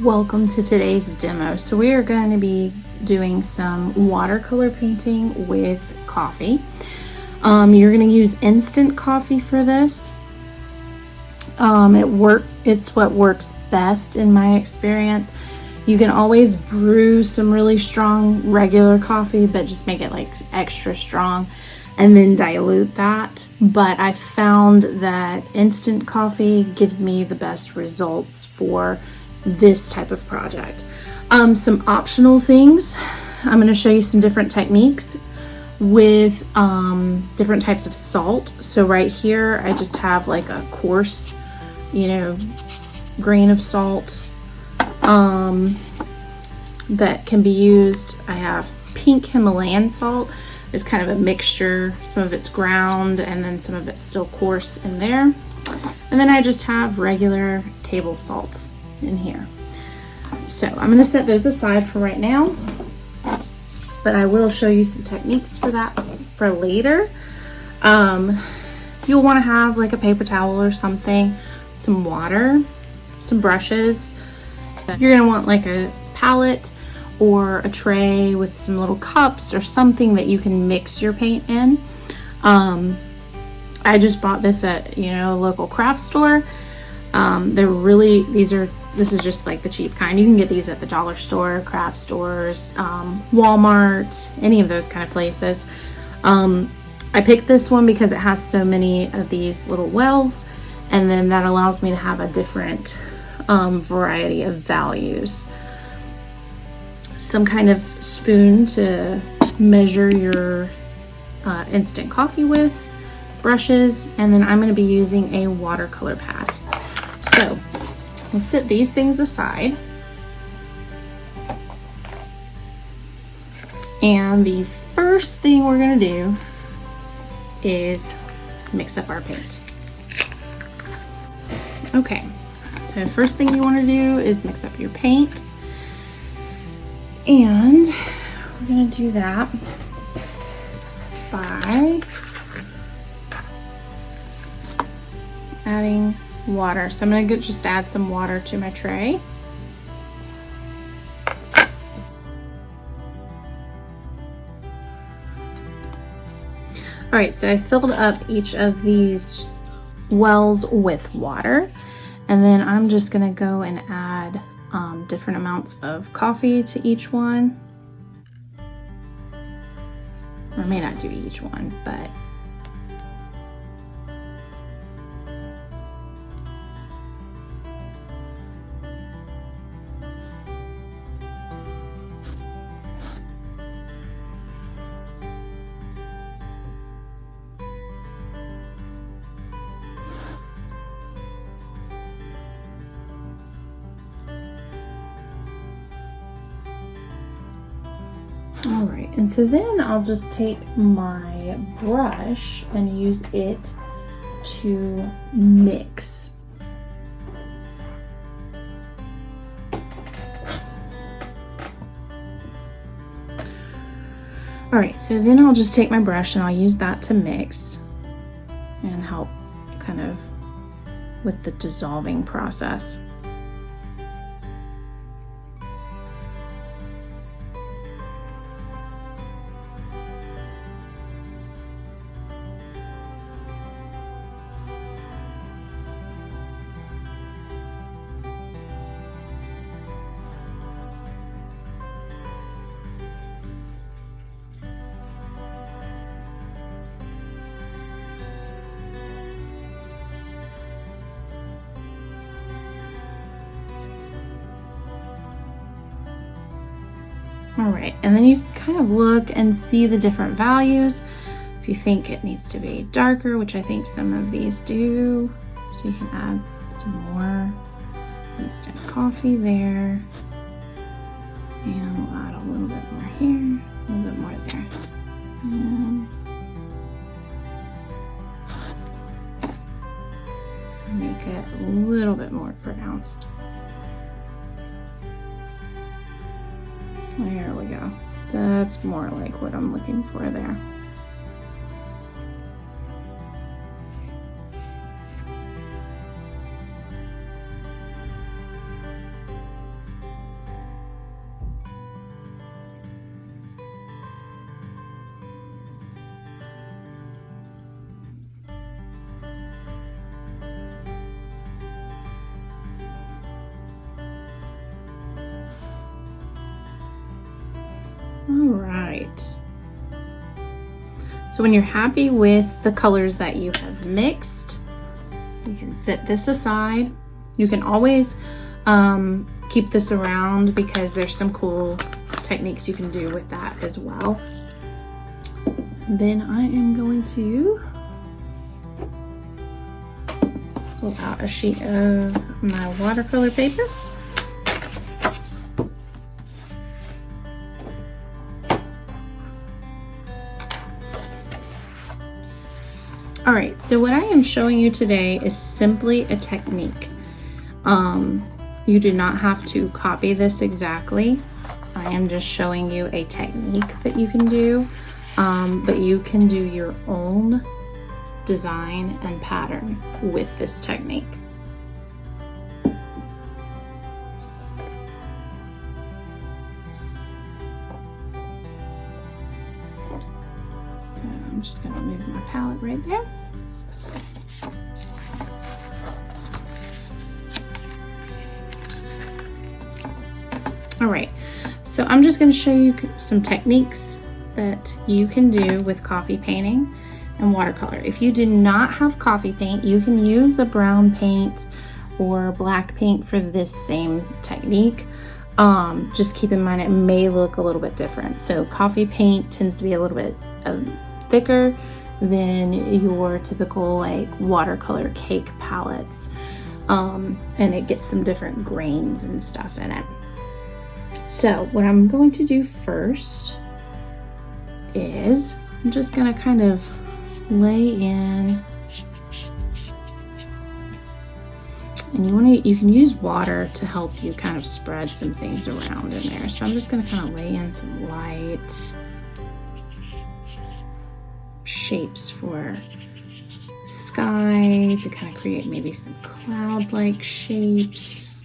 Welcome to today's demo. So we are going to be doing some watercolor painting with coffee. You're going to use instant coffee for this. It's what works best in my experience. You can always brew some really strong regular coffee, but just make it like extra strong and then dilute that. But I found that instant coffee gives me the best results for this type of project. Some optional things. I'm going to show you some different techniques with different types of salt. So right here, I just have like a coarse, grain of salt that can be used. I have pink Himalayan salt. There's kind of a mixture. Some of it's ground and then some of it's still coarse in there. And then I just have regular table salt in here. So I'm going to set those aside for right now, but I will show you some techniques for that for later. You'll want to have like a paper towel or something, some water, some brushes. You're going to want like a palette or a tray with some little cups or something that you can mix your paint in. I just bought this at a local craft store. This is just like the cheap kind. You can get these at the dollar store, craft stores, Walmart, any of those kind of places. I picked this one because it has so many of these little wells, and then that allows me to have a different variety of values. Some kind of spoon to measure your instant coffee with, brushes, and then I'm going to be using a watercolor pad. So we'll set these things aside. And the first thing we're going to do is mix up our paint. Okay, so first thing you want to do is mix up your paint. And we're going to do that by adding water. So I'm going to just add some water to my tray. All right, so I filled up each of these wells with water, and then I'm just going to go and add different amounts of coffee to each one. I may not do each one, but all right, and so then I'll just take my brush and use it to mix. All right, so then I'll just take my brush and I'll use that to mix and help kind of with the dissolving process. All right, and then you kind of look and see the different values. If you think it needs to be darker, which I think some of these do, so you can add some more instant coffee there. And we'll add a little bit more here, a little bit more there. And so make it a little bit more pronounced. There we go. That's more like what I'm looking for there. right. So when you're happy with the colors that you have mixed, you can set this aside. You can always keep this around because there's some cool techniques you can do with that as well. And then I am going to pull out a sheet of my watercolor paper. All right, so what I am showing you today is simply a technique. You do not have to copy this exactly. I am just showing you a technique that you can do, but you can do your own design and pattern with this technique. So I'm just going to move my palette right there. All right, so I'm just going to show you some techniques that you can do with coffee painting and watercolor. If you do not have coffee paint, you can use a brown paint or black paint for this same technique. Just keep in mind it may look a little bit different. So coffee paint tends to be a little bit thicker than your typical like watercolor cake palettes, and it gets some different grains and stuff in it. So what I'm going to do first is I'm just going to kind of lay in, and you can use water to help you kind of spread some things around in there. So I'm just going to kind of lay in some light shapes for sky to kind of create maybe some cloud-like shapes.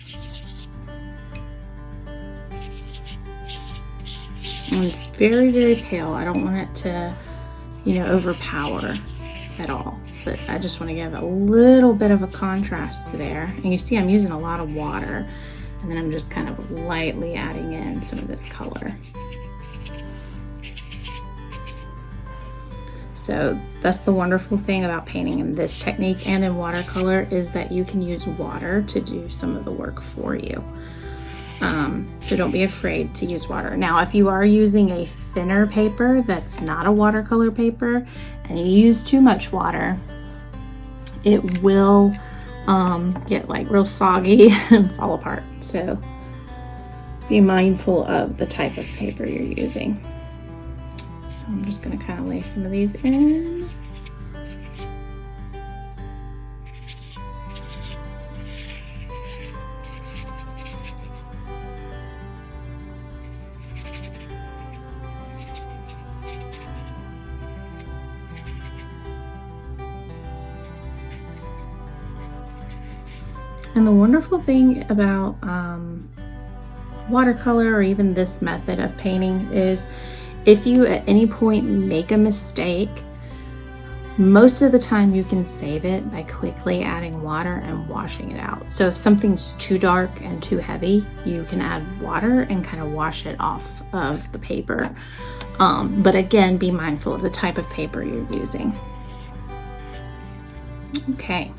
And it's very, very pale. I don't want it to, overpower at all. But I just want to give a little bit of a contrast to there. And you see I'm using a lot of water. And then I'm just kind of lightly adding in some of this color. So that's the wonderful thing about painting in this technique and in watercolor is that you can use water to do some of the work for you. So don't be afraid to use water. Now, if you are using a thinner paper that's not a watercolor paper and you use too much water, it will get like real soggy and fall apart. So be mindful of the type of paper you're using. So I'm just going to kind of lay some of these in. And the wonderful thing about watercolor or even this method of painting is if you at any point make a mistake, most of the time you can save it by quickly adding water and washing it out. So if something's too dark and too heavy, you can add water and kind of wash it off of the paper. But again, be mindful of the type of paper you're using. Okay.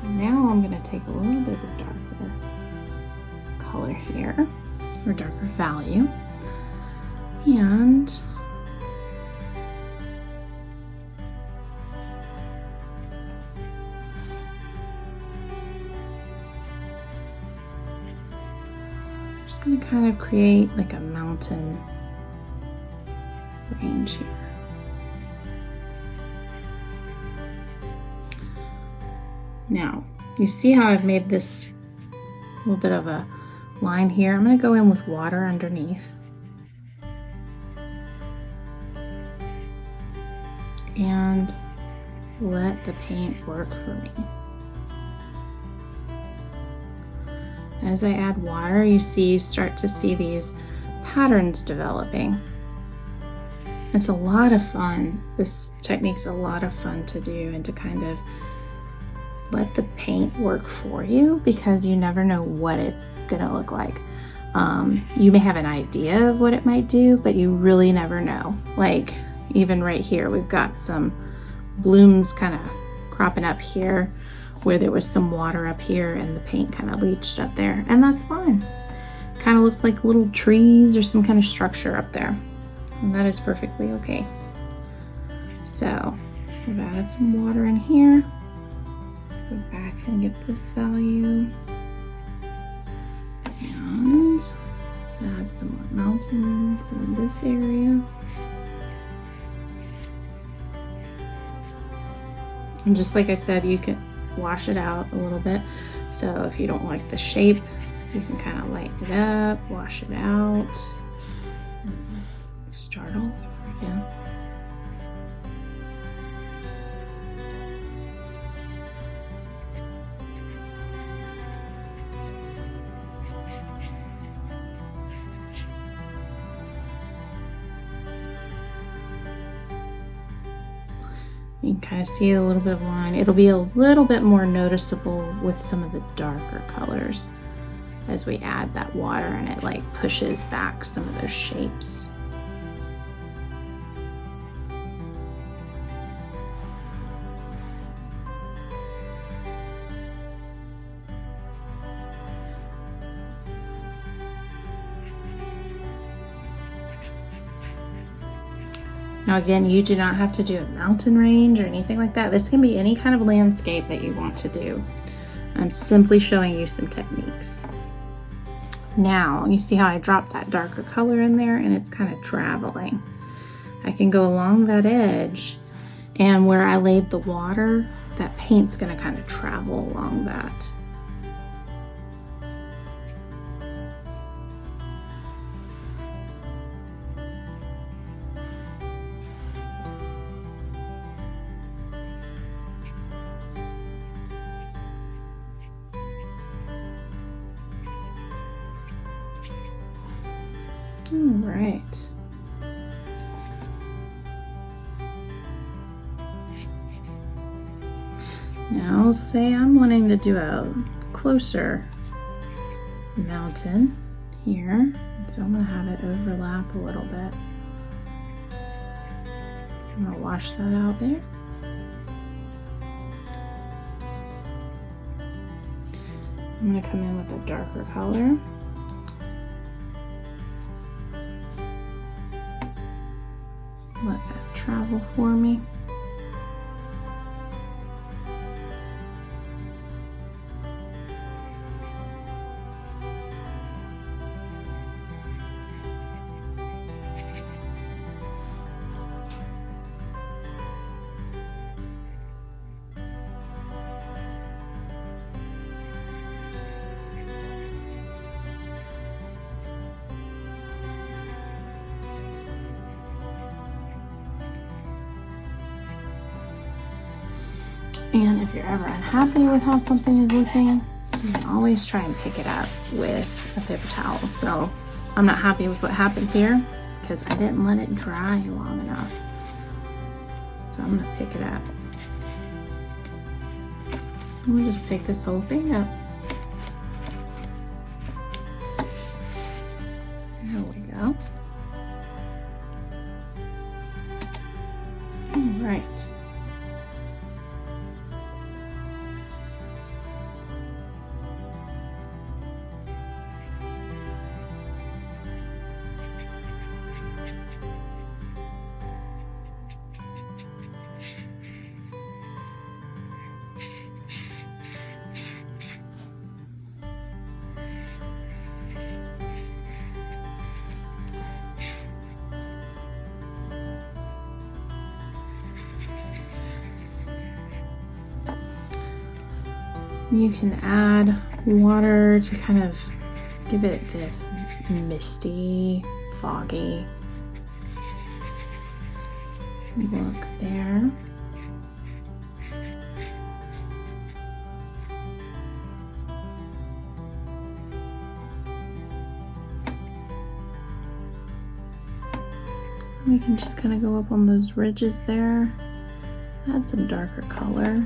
Now I'm going to take a little bit of a darker color here, or darker value, and I'm just going to kind of create like a mountain range here. Now, you see how I've made this little bit of a line here? I'm going to go in with water underneath. And let the paint work for me. As I add water, you start to see these patterns developing. It's a lot of fun. This technique's a lot of fun to do and to kind of let the paint work for you because you never know what it's gonna look like. You may have an idea of what it might do, but you really never know. Like even right here, we've got some blooms kind of cropping up here where there was some water up here and the paint kind of leached up there, and that's fine. Kind of looks like little trees or some kind of structure up there, and that is perfectly okay. So we've added some water in here. Go back and get this value. And let's add some more mountains in this area. And just like I said, you can wash it out a little bit. So if you don't like the shape, you can kind of lighten it up, wash it out, and start all over again. You can kind of see a little bit of line. It'll be a little bit more noticeable with some of the darker colors as we add that water, and it like pushes back some of those shapes. Now again, you do not have to do a mountain range or anything like that. This can be any kind of landscape that you want to do. I'm simply showing you some techniques. Now, you see how I dropped that darker color in there and it's kind of traveling. I can go along that edge, and where I laid the water, that paint's gonna kind of travel along that. All right. Now say I'm wanting to do a closer mountain here. So I'm gonna have it overlap a little bit. So I'm gonna wash that out there. I'm gonna come in with a darker color. Let that travel for me. And if you're ever unhappy with how something is looking, you can always try and pick it up with a paper towel. So I'm not happy with what happened here because I didn't let it dry long enough. So I'm gonna pick it up. And we'll just pick this whole thing up. There we go. All right. You can add water to kind of give it this misty, foggy look there. We can just kind of go up on those ridges there, add some darker color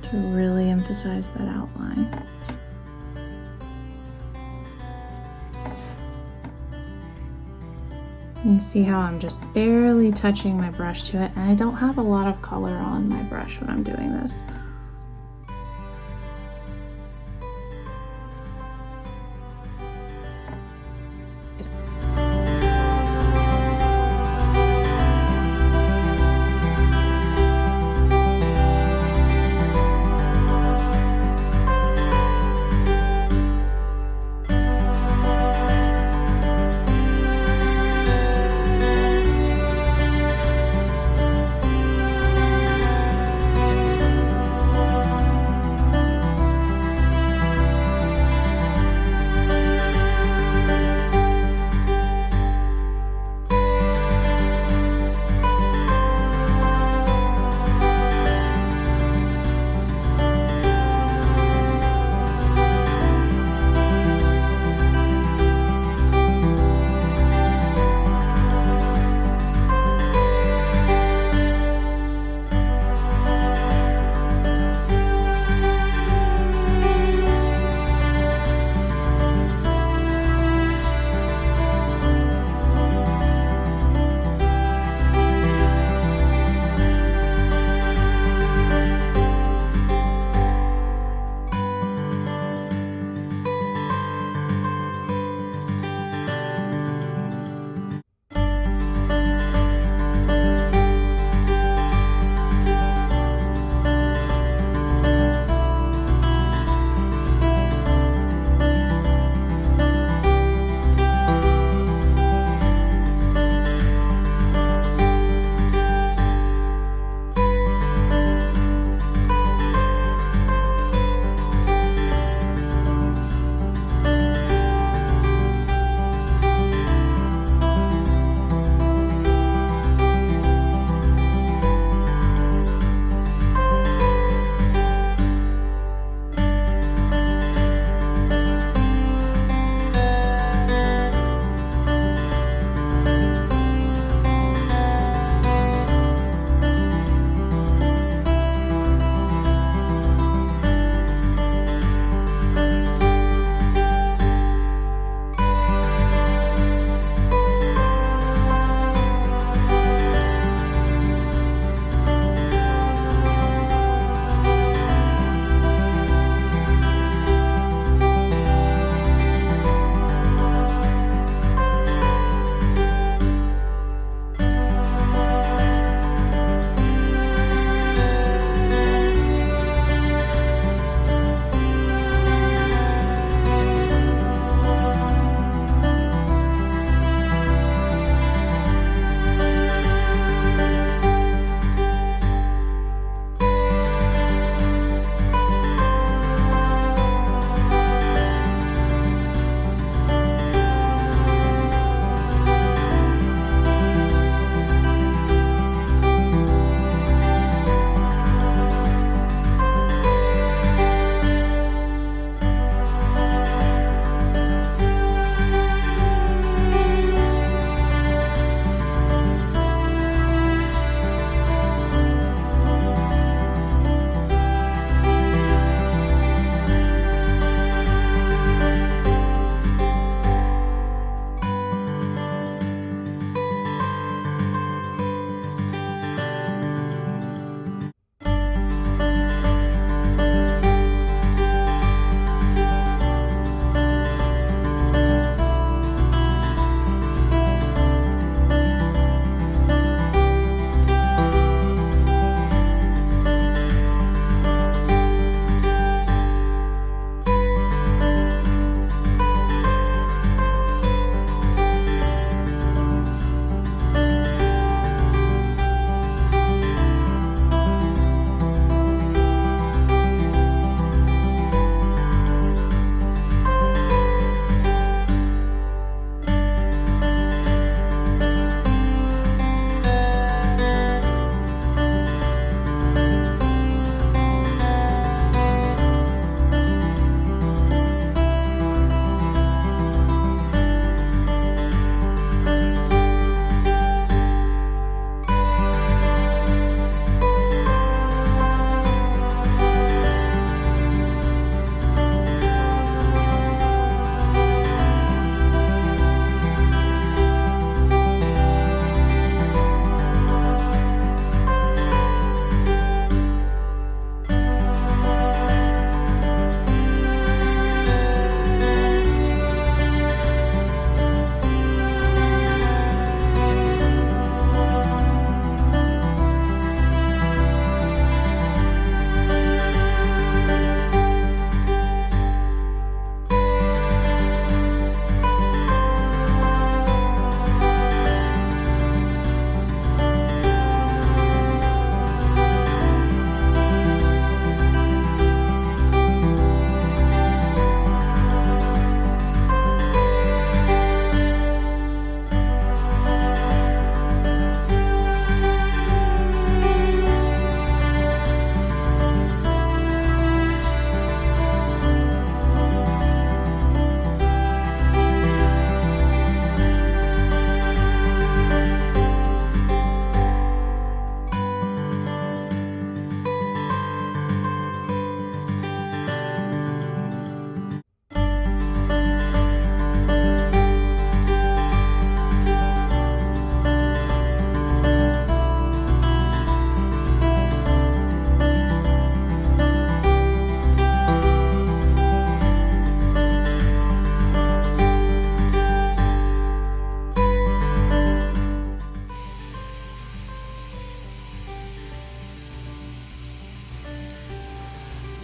to really emphasize that outline. You see how I'm just barely touching my brush to it, and I don't have a lot of color on my brush when I'm doing this.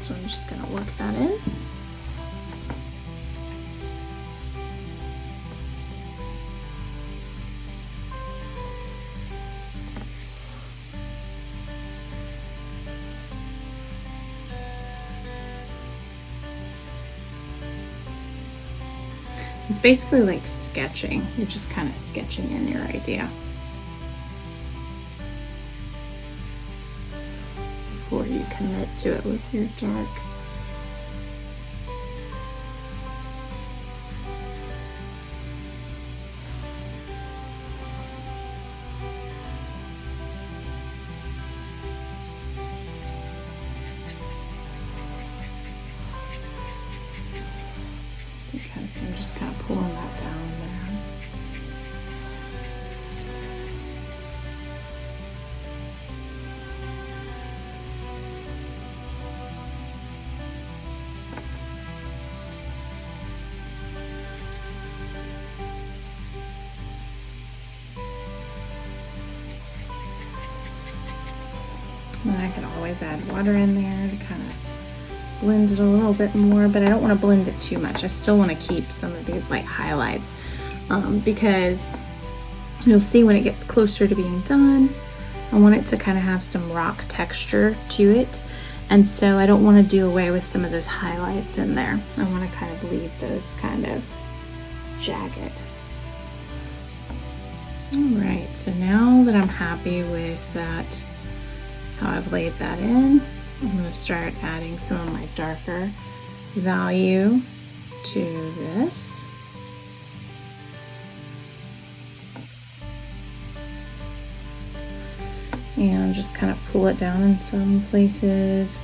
So I'm just gonna work that in. It's basically like sketching. You're just kind of sketching in your idea before you commit to it with your dark. Okay, so I'm just kind of pulling that down there. And I could always add water in there to kind of blend it a little bit more, but I don't want to blend it too much. I still want to keep some of these like highlights because you'll see when it gets closer to being done, I want it to kind of have some rock texture to it. And so I don't want to do away with some of those highlights in there. I want to kind of leave those kind of jagged. All right, so now that I'm happy with that, how I've laid that in, I'm going to start adding some of my darker value to this. And just kind of pull it down in some places.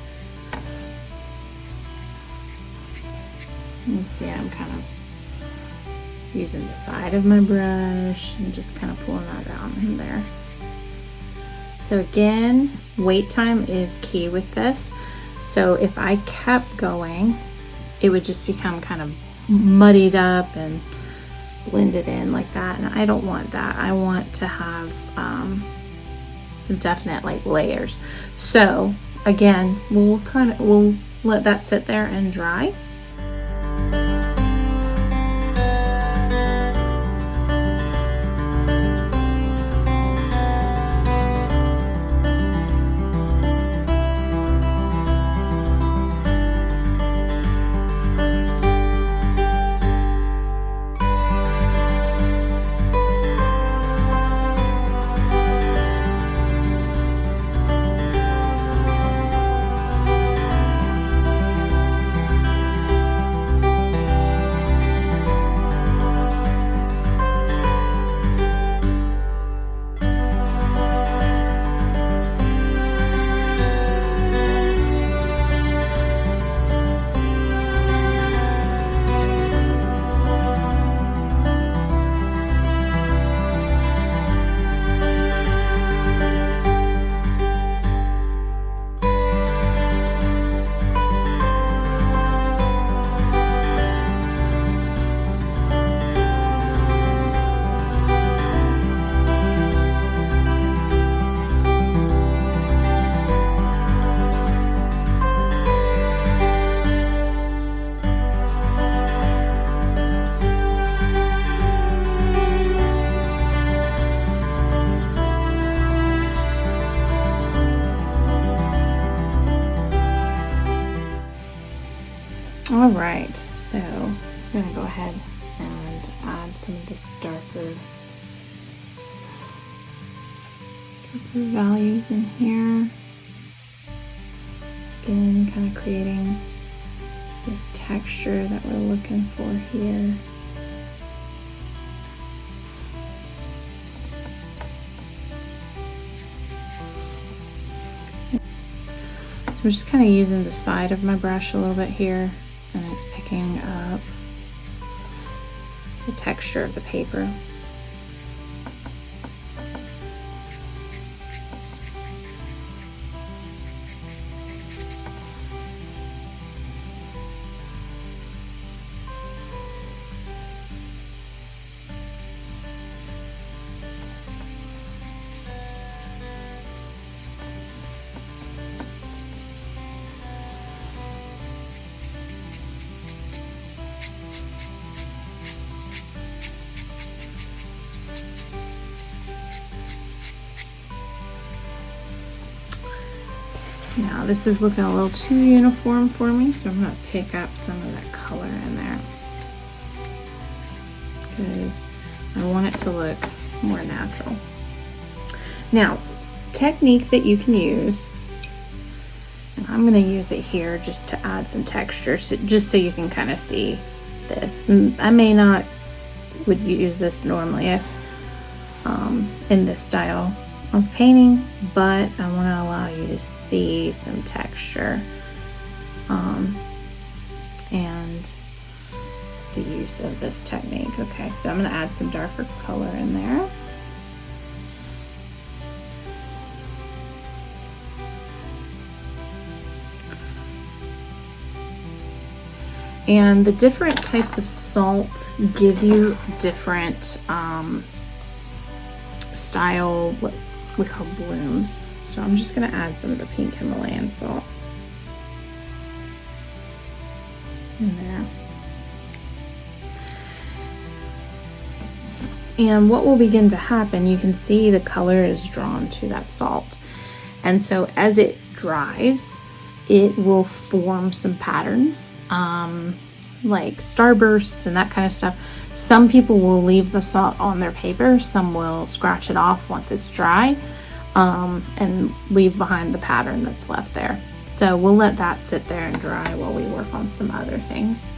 You see I'm kind of using the side of my brush and just kind of pulling that down in there. So again, wait time is key with this. So if I kept going, it would just become kind of muddied up and blended in like that. And I don't want that. I want to have some definite like layers. So again, we'll let that sit there and dry. All right, so I'm gonna go ahead and add some of this darker values in here. Again, kind of creating this texture that we're looking for here. So I'm just kind of using the side of my brush a little bit here, and it's picking up the texture of the paper. Now this is looking a little too uniform for me, so I'm going to pick up some of that color in there because I want it to look more natural. Now, technique that you can use, and I'm going to use it here just to add some texture, just so you can kind of see this. I may not would use this normally if in this style of painting, but I want to allow you to see some texture and the use of this technique. Okay, so I'm going to add some darker color in there. And the different types of salt give you different style, what we call blooms. So I'm just going to add some of the pink Himalayan salt in there. And what will begin to happen, you can see the color is drawn to that salt. And so as it dries, it will form some patterns, like starbursts and that kind of stuff. Some people will leave the salt on their paper, some will scratch it off once it's dry, and leave behind the pattern that's left there. So we'll let that sit there and dry while we work on some other things.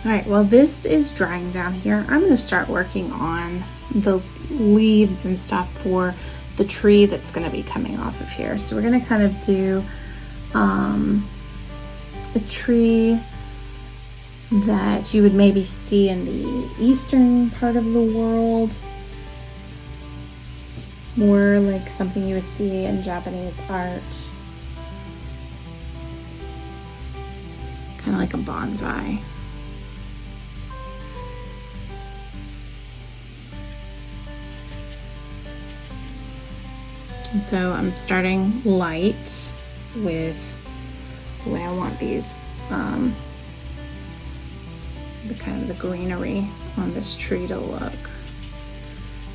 All right, well, this is drying down here. I'm gonna start working on the leaves and stuff for the tree that's gonna be coming off of here. So we're gonna kind of do a tree that you would maybe see in the eastern part of the world, more like something you would see in Japanese art, kind of like a bonsai. And so I'm starting light with the way I want these, the kind of the greenery on this tree to look.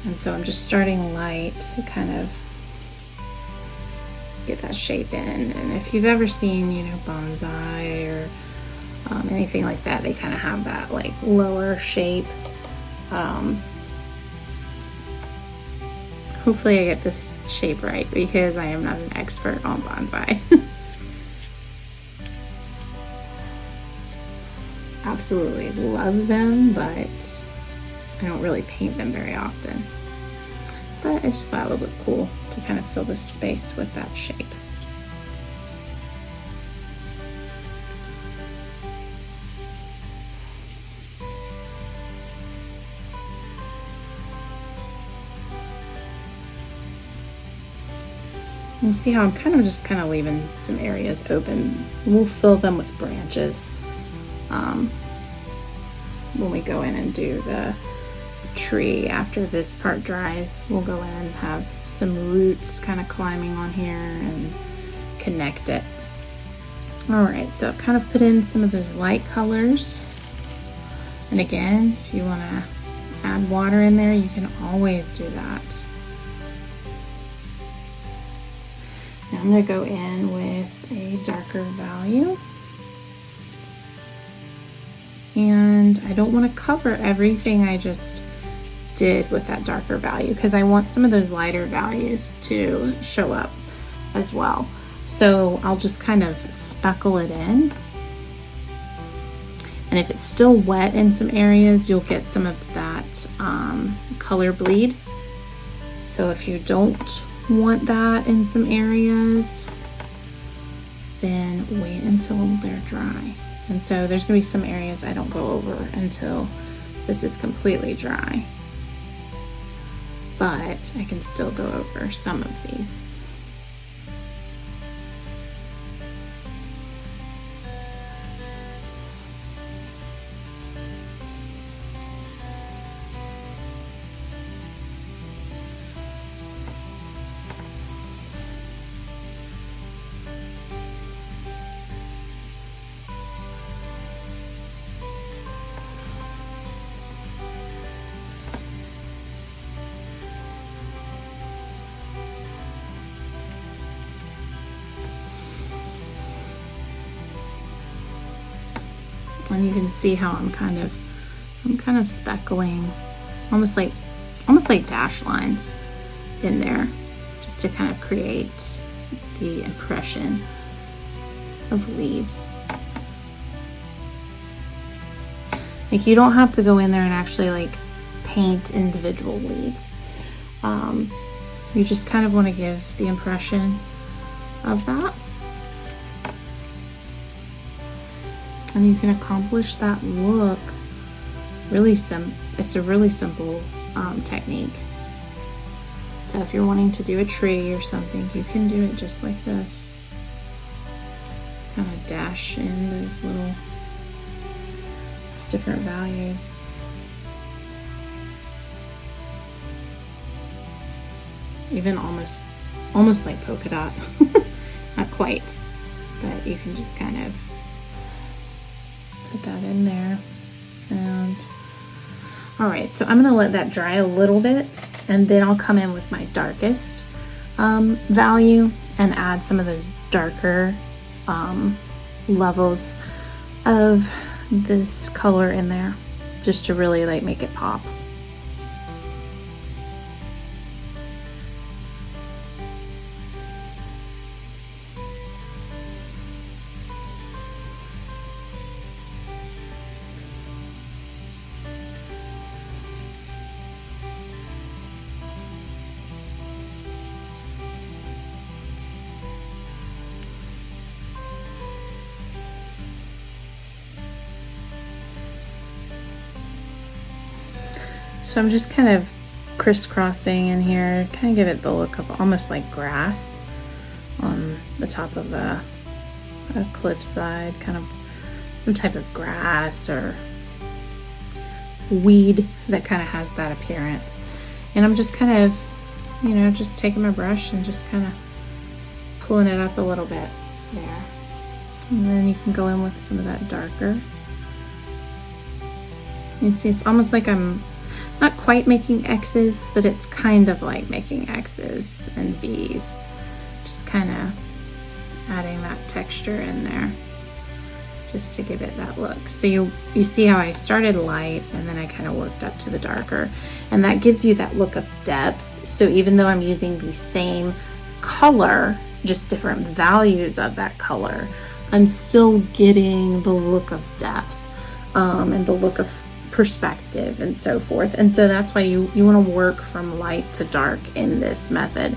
And so I'm just starting light to kind of get that shape in. And if you've ever seen, you know, bonsai or anything like that, they kind of have that like lower shape. Hopefully I get this shape right because I am not an expert on bonsai. absolutely love them, but I don't really paint them very often. But I just thought it would look cool to kind of fill this space with that shape. You see how I'm kind of leaving some areas open. We'll fill them with branches when we go in and do the tree. After this part dries, we'll go in and have some roots kind of climbing on here and connect it. All right, so I've kind of put in some of those light colors. And again, if you want to add water in there, you can always do that. Now I'm going to go in with a darker value. And I don't want to cover everything I just did with that darker value because I want some of those lighter values to show up as well. So I'll just kind of speckle it in. And if it's still wet in some areas, you'll get some of that color bleed. So if you don't want that in some areas, then wait until they're dry. And so there's gonna be some areas I don't go over until this is completely dry. But I can still go over some of these. And you can see how I'm kind of speckling, almost like dash lines in there, just to kind of create the impression of leaves. Like, you don't have to go in there and actually like paint individual leaves. You just kind of want to give the impression of that. And you can accomplish that look really simple. It's a really simple technique. So if you're wanting to do a tree or something, you can do it just like this. Kind of dash in those different values. Even almost like polka dot. Not quite, but you can just kind of put that in there. And all right, so I'm gonna let that dry a little bit, and then I'll come in with my darkest value and add some of those darker levels of this color in there, just to really like make it pop. So I'm just kind of crisscrossing in here, kind of give it the look of almost like grass on the top of a cliffside, kind of some type of grass or weed that kind of has that appearance. And I'm just kind of, just taking my brush and just kind of pulling it up a little bit there. And then you can go in with some of that darker. You see, it's almost like I'm not quite making X's, but it's kind of like making X's and V's. Just kind of adding that texture in there just to give it that look. So you see how I started light and then I kind of worked up to the darker, and that gives you that look of depth. So even though I'm using the same color, just different values of that color, I'm still getting the look of depth and the look of perspective and so forth. And so that's why you want to work from light to dark in this method,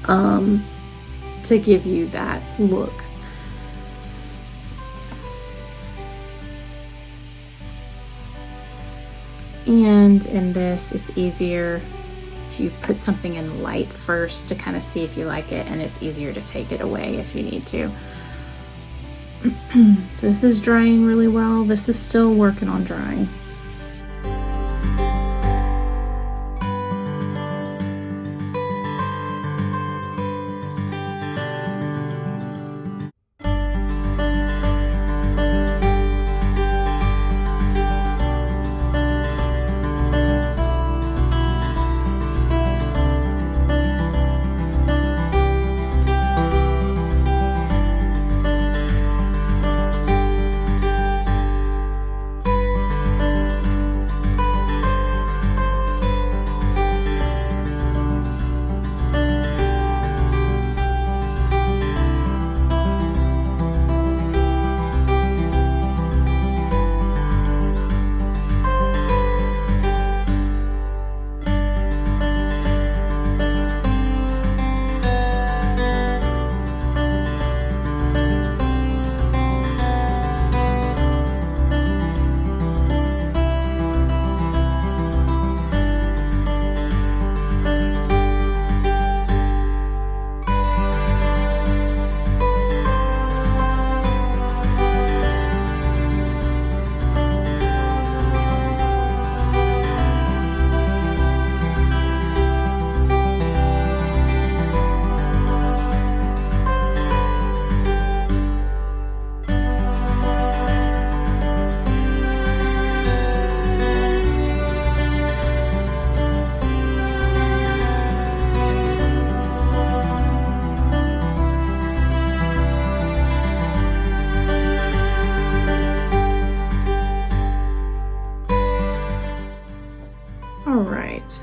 to give you that look. And in this, it's easier if you put something in light first to kind of see if you like it, and it's easier to take it away if you need to. So this is drying really well. This is still working on drying.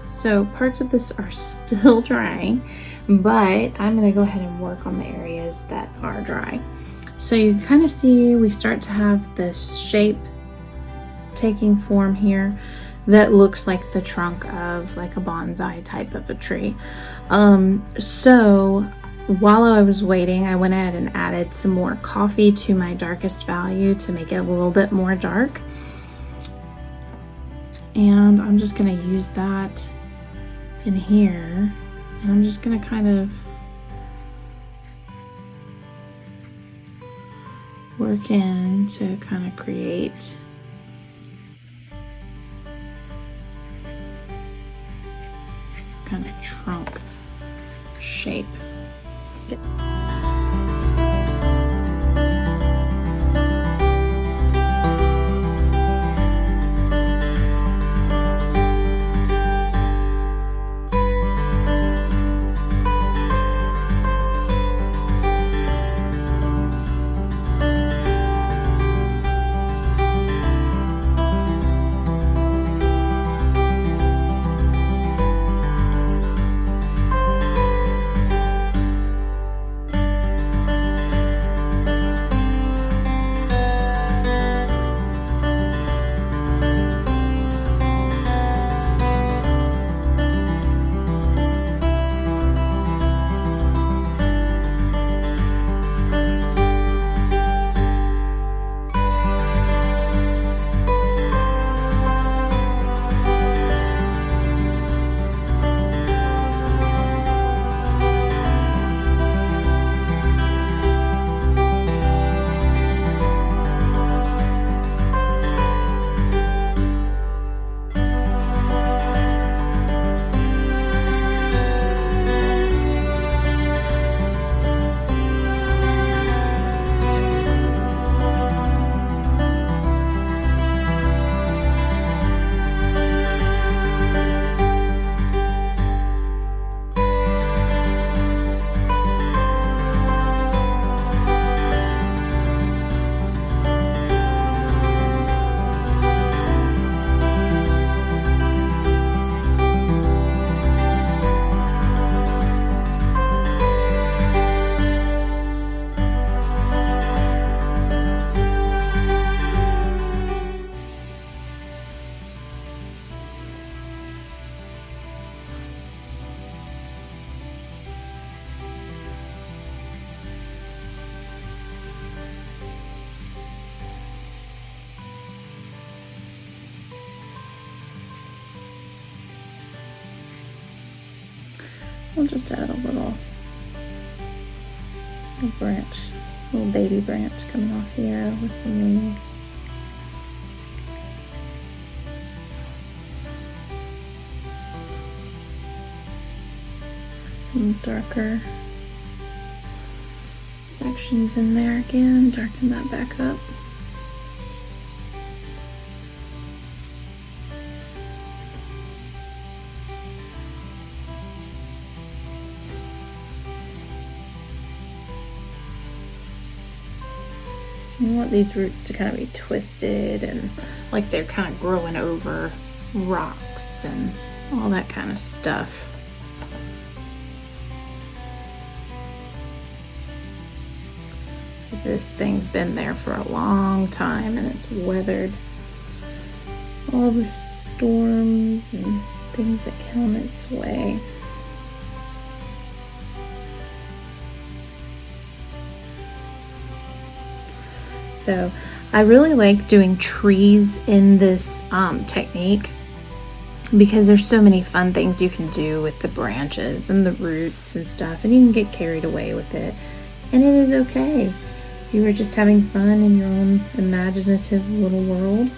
So parts of this are still drying, but I'm going to go ahead and work on the areas that are dry. So you kind of see we start to have this shape taking form here that looks like the trunk of like a bonsai type of a tree. So while I was waiting, I went ahead and added some more coffee to my darkest value to make it a little bit more dark. And I'm just going to use that in here, and I'm just going to kind of work in to kind of create this kind of trunk shape. We'll just add a little branch, little baby branch coming off here with some leaves. Some darker sections in there again, darken that back up. You want these roots to kind of be twisted and like they're kind of growing over rocks and all that kind of stuff. This thing's been there for a long time and it's weathered all the storms and things that come its way. So I really like doing trees in this technique because there's so many fun things you can do with the branches and the roots and stuff, and you can get carried away with it, and it is okay. You were just having fun in your own imaginative little world.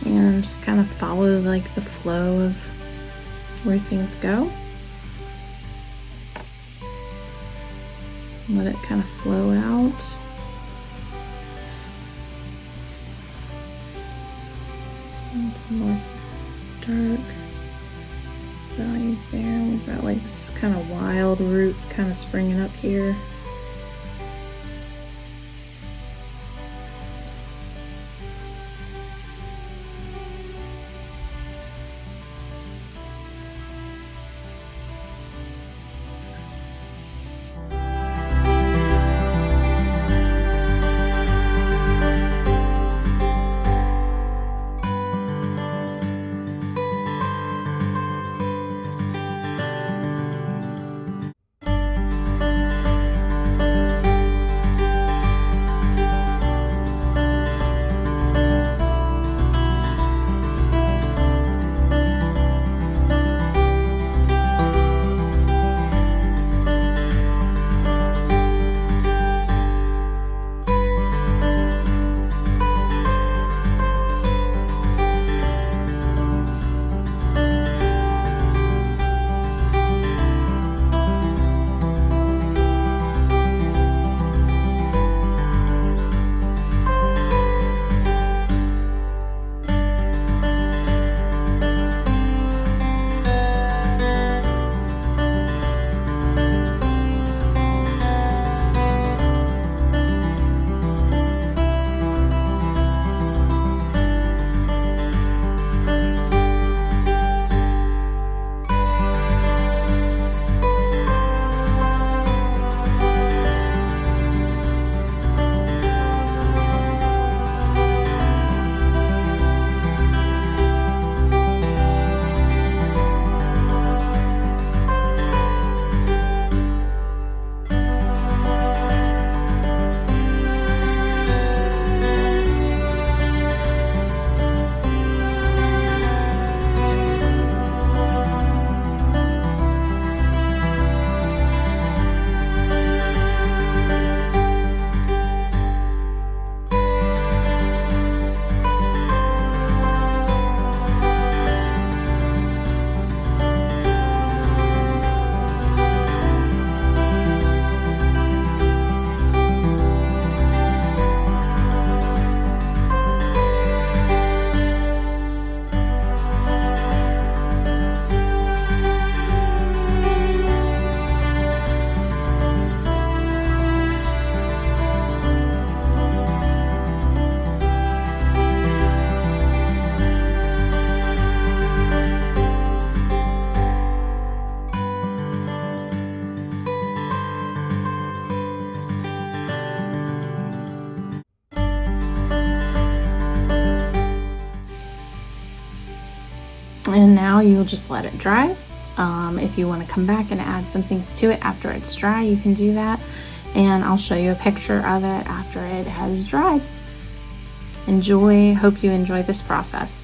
And just kind of follow like the flow of where things go. Let it kind of flow out. And some more dark values there. We've got like this kind of wild root kind of springing up here. And now you'll just let it dry. If you want to come back and add some things to it after it's dry, you can do that. And I'll show you a picture of it after it has dried. Enjoy, hope you enjoy this process.